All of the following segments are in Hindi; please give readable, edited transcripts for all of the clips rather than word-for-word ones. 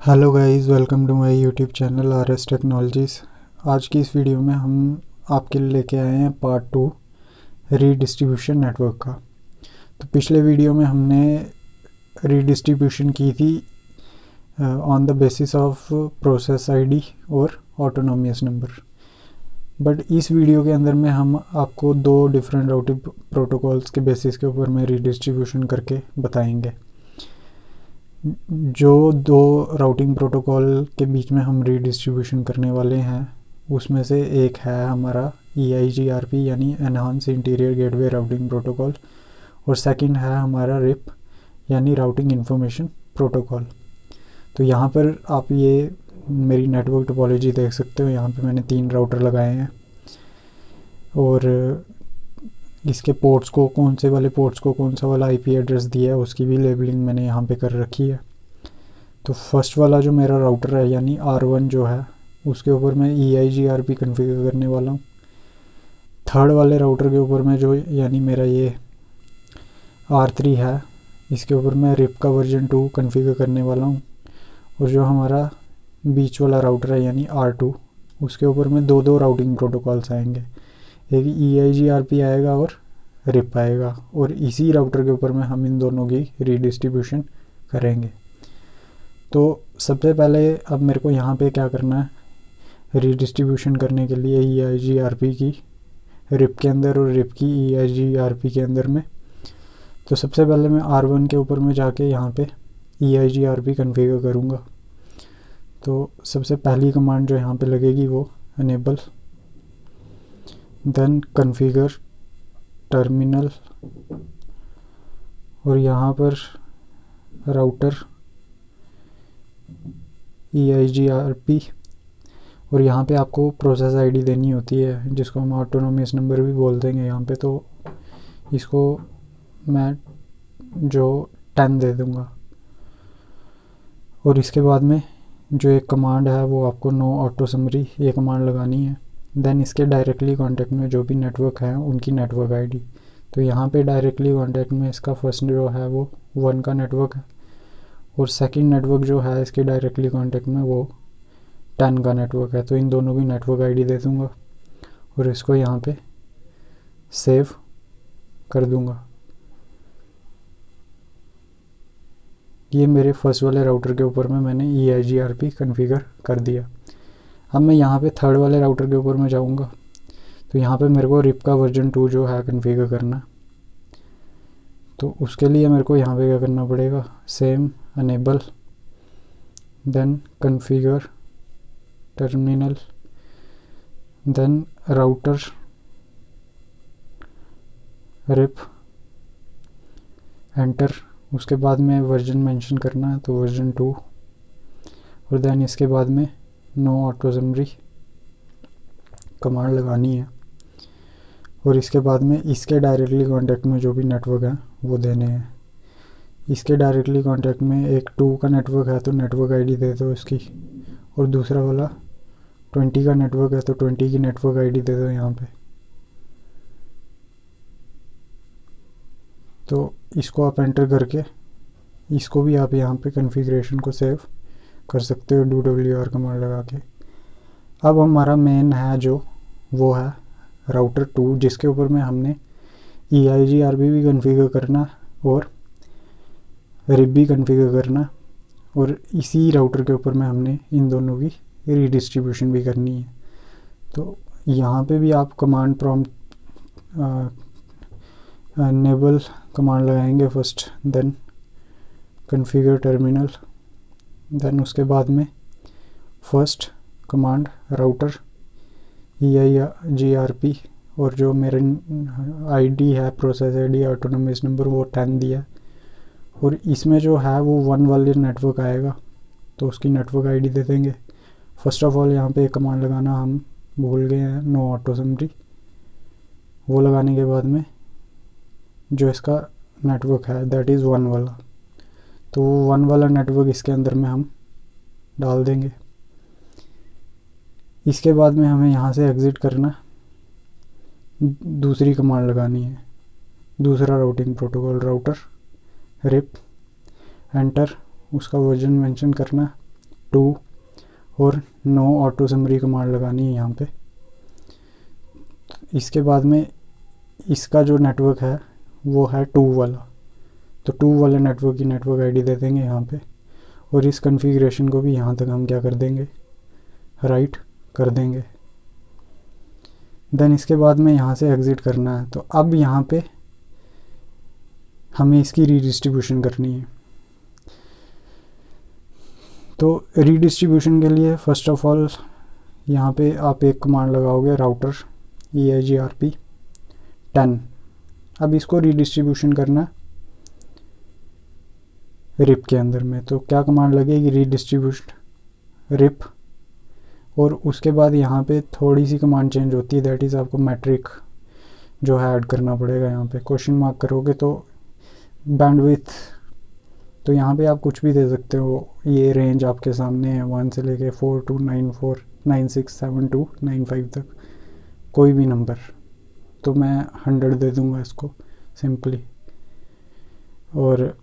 Hello guys, welcome to my YouTube channel R S. Technologies. आज की इस वीडियो में हम आपके लिए लेके आए हैं पार्ट 2 रीडिस्ट्रीब्यूशन नेटवर्क का। तो पिछले वीडियो में हमने रीडिस्ट्रीब्यूशन की थी on the basis of process ID और ऑटोनोमियस नंबर। बट इस वीडियो के अंदर में हम आपको दो डिफरेंट राउटिंग प्रोटोकॉल्स के बेसिस के ऊपर में रीडिस्ट्रीब्यूशन करके बताएंगे। जो दो राउटिंग प्रोटोकॉल के बीच में हम रीडिस्ट्रीब्यूशन करने वाले हैं उसमें से एक है हमारा EIGRP यानी enhance interior gateway routing protocol, और सेकंड है हमारा RIP यानी राउटिंग इंफॉर्मेशन प्रोटोकॉल। तो यहाँ पर आप ये मेरी नेटवर्क टोपोलॉजी देख सकते हो। यहाँ पे मैंने 3 राउटर लगाए हैं और इसके पोर्ट्स को, कौन से वाले पोर्ट्स को कौन सा वाला IP एड्रेस दिया है उसकी भी लेबलिंग मैंने यहाँ पे कर रखी है। तो फर्स्ट वाला जो मेरा राउटर है यानी R1 जो है उसके ऊपर मैं EIGRP कॉन्फ़िगर करने वाला हूँ। थर्ड वाले राउटर के ऊपर मैं जो यानी मेरा ये R3 है इसके ऊपर मैं RIP का वर्जन 2 कॉन्फ़िगर करने वाला हूँ। और जो हमारा बीच वाला राउटर है यानी R2 उसके ऊपर में दो राउटिंग प्रोटोकॉल्स आएंगे, एक EIGRP आएगा और RIP आएगा, और इसी राउटर के ऊपर में हम इन दोनों की रीडिस्ट्रीब्यूशन करेंगे। तो सबसे पहले अब मेरे को यहाँ पे क्या करना है, रीडिस्ट्रीब्यूशन करने के लिए EIGRP की RIP के अंदर और RIP की EIGRP के अंदर में। तो सबसे पहले मैं R1 के ऊपर में जाके यहाँ पे EIGRP कॉन्फ़िगर करूँगा। तो सबसे पहली कमांड जो यहाँ पे लगेगी वो enable देन कॉन्फ़िगर टर्मिनल, और यहाँ पर राउटर EIGRP, और यहाँ पे आपको प्रोसेस आईडी देनी होती है जिसको हम ऑटोनोमियस नंबर भी बोल देंगे यहाँ पे। तो इसको मैं जो 10 दे दूँगा, और इसके बाद में जो एक कमांड है वो आपको नो ऑटो समरी ये कमांड लगानी है। देन इसके डायरेक्टली कांटेक्ट में जो भी नेटवर्क है उनकी नेटवर्क आईडी। तो यहाँ पे डायरेक्टली कांटेक्ट में इसका फर्स्ट जो है वो 1 का नेटवर्क है, और सेकंड नेटवर्क जो है इसके डायरेक्टली कांटेक्ट में वो 10 का नेटवर्क है। तो इन दोनों की नेटवर्क आईडी दे दूँगा और इसको यहाँ पे सेव कर दूँगा। ये मेरे फर्स्ट वाले राउटर के ऊपर में मैंने EIGRP कॉन्फ़िगर कर दिया। अब मैं यहाँ पे थर्ड वाले राउटर के ऊपर में जाऊँगा। तो यहाँ पे मेरे को RIP का वर्जन 2 जो है कॉन्फ़िगर करना। तो उसके लिए मेरे को यहाँ पे क्या करना पड़ेगा, same enable then configure terminal then router RIP enter. उसके बाद में वर्जन मेंशन करना है तो वर्जन 2, और देन इसके बाद में नो ऑटो समरी कमांड लगानी है, और इसके बाद में इसके डायरेक्टली कांटेक्ट में जो भी नेटवर्क है वो देने हैं। इसके डायरेक्टली कांटेक्ट में एक 2 का नेटवर्क है तो नेटवर्क आईडी दे दो इसकी, और दूसरा वाला 20 का नेटवर्क है तो 20 की नेटवर्क आईडी दे दो यहाँ पे। तो इसको आप एंटर करके इसको भी आप यहाँ पे कॉन्फ़िगरेशन को सेव कर सकते हो do-wr कमांड लगा के। अब हमारा मेन है जो वो है राउटर 2 जिसके ऊपर में हमने EIGRP भी कॉन्फ़िगर करना और RIP भी कॉन्फ़िगर करना, और इसी राउटर के ऊपर में हमने इन दोनों की रीडिस्ट्रीब्यूशन भी करनी है। तो यहाँ पे भी आप कमांड प्रॉम्प्ट enable कमांड लगाएंगे first, then configure terminal, then उसके बाद में फर्स्ट कमांड राउटर EIGRP, और जो मेरे आईडी है प्रोसेस आईडी ऑटोनोमियस नंबर वो 10 दिया, और इसमें जो है वो 1 वाले नेटवर्क आएगा तो उसकी नेटवर्क आईडी दे देंगे। फर्स्ट ऑफ ऑल यहाँ पे एक कमांड लगाना हम भूल गए हैं, नो ऑटो समरी। वो लगाने के बाद में जो इसका नेटवर्क है दैट इज़ 1 वाला, तो वो 1 वाला नेटवर्क इसके अंदर में हम डाल देंगे। इसके बाद में हमें यहाँ से एग्ज़िट करना, दूसरी कमांड लगानी है, दूसरा routing protocol router RIP enter, उसका वर्जन मेंशन करना 2 और नो ऑटो समरी कमांड लगानी है यहाँ पे। इसके बाद में इसका जो नेटवर्क है वो है 2 वाला, तो 2 वाले नेटवर्क की नेटवर्क आईडी दे देंगे यहाँ पे, और इस कॉन्फ़िगरेशन को भी यहाँ तक हम क्या कर देंगे, राइट कर देंगे। देन इसके बाद में यहाँ से एग्ज़िट करना है। तो अब यहाँ पे हमें इसकी रीडिस्ट्रीब्यूशन करनी है। तो रीडिस्ट्रीब्यूशन के लिए फ़र्स्ट ऑफ ऑल यहाँ पे आप एक कमांड लगाओगे राउटर EIGRP 10। अब इसको रीडिस्ट्रीब्यूशन करना है रिप के अंदर में, तो क्या कमांड लगेगी, रीडिस्ट्रीब्यूशन रिप, और उसके बाद यहाँ पे थोड़ी सी कमांड चेंज होती है, दैट इज़ आपको मैट्रिक जो है ऐड करना पड़ेगा। यहाँ पे क्वेश्चन मार्क करोगे तो बैंडविड्थ, तो यहाँ पे आप कुछ भी दे सकते हो, ये रेंज आपके सामने है 1 से लेके 4 to 967295 तक, कोई भी नंबर। तो मैं 100 दे दूँगा इसको सिंपली। और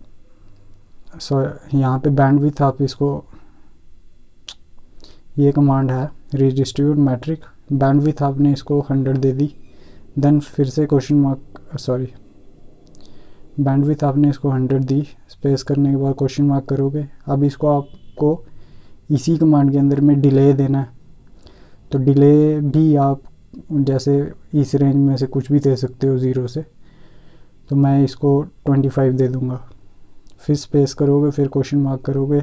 यहाँ पे बैंडविड्थ आप इसको, ये कमांड है रीडिस्ट्रीब्यूट मैट्रिक, बैंडविड्थ आपने इसको 100 दे दी। देन फिर से क्वेश्चन मार्क, सॉरी, बैंडविड्थ आपने इसको 100 दी, स्पेस करने के बाद क्वेश्चन मार्क करोगे। अब इसको आपको इसी कमांड के अंदर में डिले देना है, तो डिले भी आप जैसे इस रेंज में से कुछ भी दे सकते हो 0 से, तो मैं इसको 25 दे दूँगा। फिर स्पेस करोगे, फिर क्वेश्चन मार्क करोगे।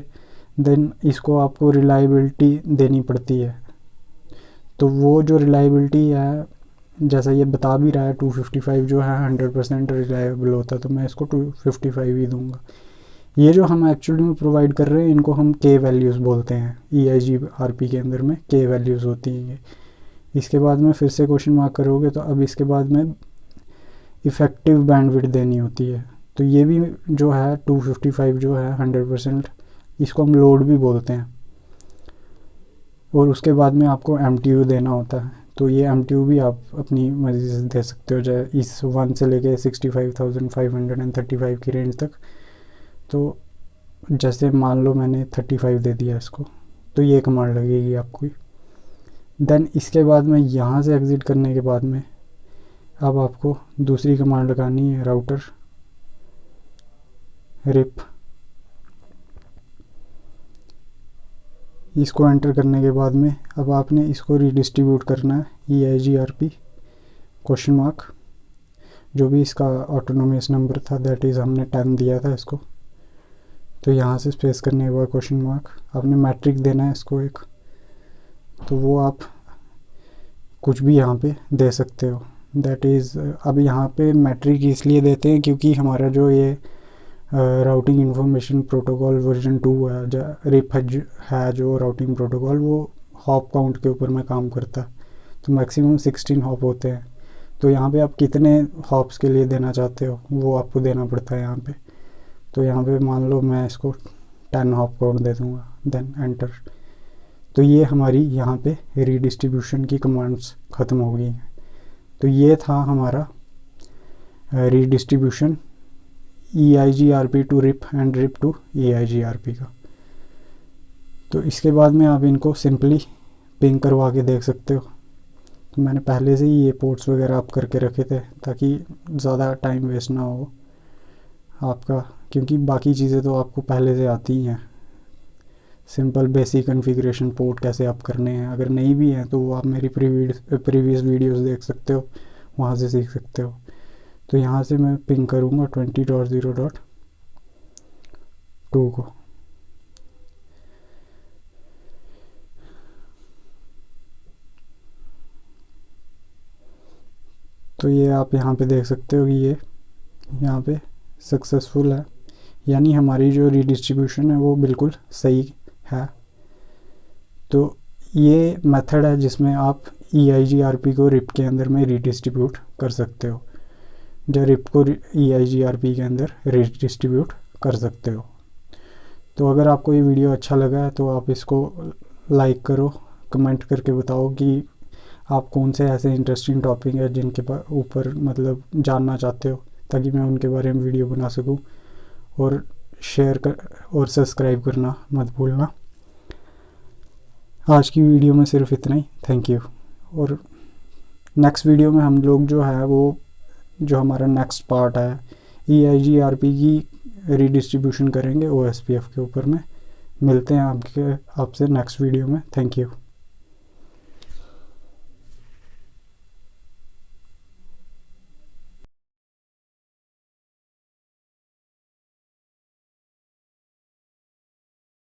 देन इसको आपको रिलायबिलिटी देनी पड़ती है, तो वो जो रिलायबिलिटी है, जैसा ये बता भी रहा है 255 जो है 100% रिलायबल होता है, तो मैं इसको 255 ही दूंगा। ये जो हम एक्चुअली में प्रोवाइड कर रहे हैं इनको हम K वैल्यूज़ बोलते हैं, EIGRP के अंदर में K वैल्यूज़ होती हैं ये। इसके बाद में फिर से क्वेश्चन मार्क करोगे, तो अब इसके बाद में इफ़ेक्टिव बैंडविड्थ देनी होती है, तो ये भी जो है 255 जो है 100%, इसको हम लोड भी बोलते हैं। और उसके बाद में आपको MTU देना होता है, तो ये MTU भी आप अपनी मर्ज़ी से दे सकते हो, चाहे इस 1 से लेके 65,535 की रेंज तक। तो जैसे मान लो मैंने 35 दे दिया इसको, तो ये कमांड लगेगी आपको। देन इसके बाद में यहाँ से एग्ज़िट करने के बाद में अब आपको दूसरी कमांड लगानी है राउटर रिप। इसको एंटर करने के बाद में अब आपने इसको रीडिस्ट्रीब्यूट करना है EIGRP क्वेश्चन मार्क, जो भी इसका ऑटोनोमस नंबर था, दैट इज़ हमने 10 दिया था इसको। तो यहाँ से स्पेस करने के बाद क्वेश्चन मार्क, आपने मैट्रिक देना है इसको एक, तो वो आप कुछ भी यहाँ पे दे सकते हो, दैट इज़ अब यहाँ पे मैट्रिक इसलिए देते हैं क्योंकि हमारा जो ये राउटिंग इंफॉर्मेशन प्रोटोकॉल वर्जन 2 है, रिप है जो राउटिंग प्रोटोकॉल, वो हॉप काउंट के ऊपर में काम करता है, तो मैक्सिमम 16 हॉप होते हैं। तो यहाँ पे आप कितने हॉप्स के लिए देना चाहते हो वो आपको देना पड़ता है यहाँ पे। तो यहाँ पे मान लो मैं इसको 10 हॉप काउंट दे दूँगा, देन एंटर। तो ये हमारी यहाँ पे रीडिस्ट्रीब्यूशन की कमांड्स ख़त्म हो गई हैं। तो ये था हमारा redistribution EIGRP to RIP and RIP to EIGRP का। तो इसके बाद में आप इनको सिंपली पिंग करवा के देख सकते हो। तो मैंने पहले से ही ये पोर्ट्स वगैरह आप करके रखे थे ताकि ज़्यादा टाइम वेस्ट ना हो आपका, क्योंकि बाकी चीज़ें तो आपको पहले से आती ही हैं। सिंपल बेसिक कॉन्फ़िगरेशन पोर्ट कैसे आप करने हैं, अगर नहीं भी हैं तो वो आप मेरी प्रीवियस वीडियोस देख सकते हो, वहाँ से सीख सकते हो। तो यहाँ से मैं पिंग करूँगा 20.0.2 को। तो ये आप यहाँ पे देख सकते हो कि ये यहाँ पे सक्सेसफुल है, यानी हमारी जो रीडिस्ट्रीब्यूशन है वो बिल्कुल सही है। तो ये मेथड है जिसमें आप EIGRP को रिप के अंदर में रीडिस्ट्रीब्यूट कर सकते हो, जो रिप को EIGRP के अंदर रीडिस्ट्रीब्यूट कर सकते हो। तो अगर आपको ये वीडियो अच्छा लगा है तो आप इसको लाइक करो, कमेंट करके बताओ कि आप कौन से ऐसे इंटरेस्टिंग टॉपिक है जिनके ऊपर मतलब जानना चाहते हो, ताकि मैं उनके बारे में वीडियो बना सकूं। और शेयर कर और सब्सक्राइब करना मत भूलना। आज की वीडियो में सिर्फ इतना ही। Thank you. और नेक्स्ट वीडियो में हम लोग जो है वो जो हमारा नेक्स्ट पार्ट है EIGRP की रीडिस्ट्रीब्यूशन करेंगे OSPF के ऊपर में। मिलते हैं आपसे नेक्स्ट वीडियो में। Thank you.